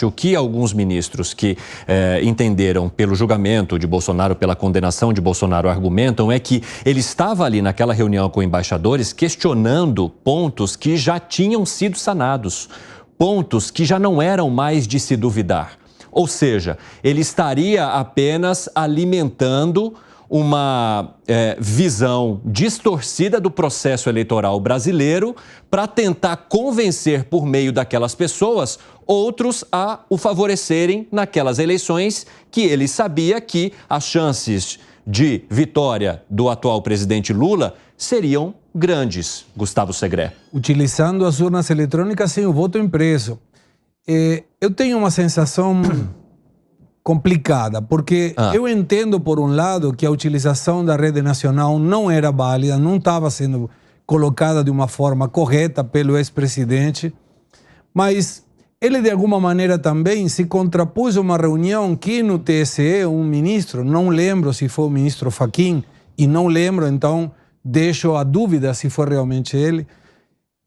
O que alguns ministros que entenderam pelo julgamento de Bolsonaro, pela condenação de Bolsonaro, argumentam é que ele estava ali naquela reunião com embaixadores questionando pontos que já tinham sido sanados, pontos que já não eram mais de se duvidar. Ou seja, ele estaria apenas alimentando uma visão distorcida do processo eleitoral brasileiro para tentar convencer por meio daquelas pessoas outros a o favorecerem naquelas eleições que ele sabia que as chances de vitória do atual presidente Lula seriam grandes, Gustavo Segré. Utilizando as urnas eletrônicas sem o voto impresso. Eu tenho uma sensação complicada, porque eu entendo, por um lado, que a utilização da rede nacional não era válida, não estava sendo colocada de uma forma correta pelo ex-presidente, mas ele, de alguma maneira, também se contrapôs a uma reunião que no TSE, um ministro, não lembro se foi o ministro Fachin, e não lembro, então deixo a dúvida se foi realmente ele,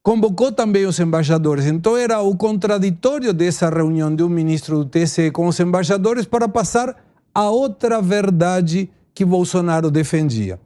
convocou também os embaixadores. Então era o contraditório dessa reunião de um ministro do TSE com os embaixadores para passar a outra verdade que Bolsonaro defendia.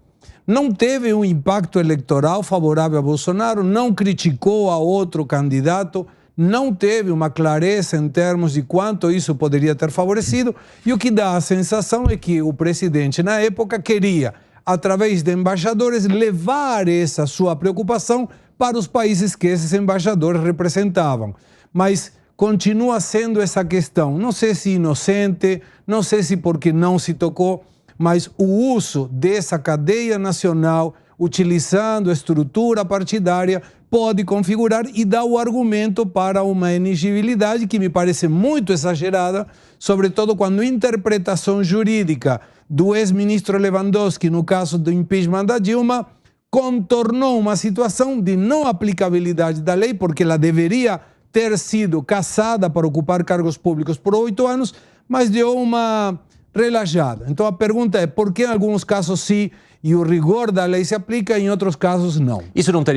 Não teve um impacto eleitoral favorável a Bolsonaro, não criticou a outro candidato, não teve uma clareza em termos de quanto isso poderia ter favorecido, e o que dá a sensação é que o presidente, na época, queria, através de embaixadores, levar essa sua preocupação para os países que esses embaixadores representavam. Mas continua sendo essa questão, não sei se inocente, não sei se porque não se tocou, mas o uso dessa cadeia nacional, utilizando a estrutura partidária, pode configurar e dar o argumento para uma inexigibilidade que me parece muito exagerada, sobretudo quando a interpretação jurídica do ex-ministro Lewandowski, no caso do impeachment da Dilma, contornou uma situação de não aplicabilidade da lei, porque ela deveria ter sido cassada para ocupar cargos públicos por 8 anos, mas deu uma relaxada. Então a pergunta é por que em alguns casos sim e o rigor da lei se aplica, em outros casos não. Isso não teria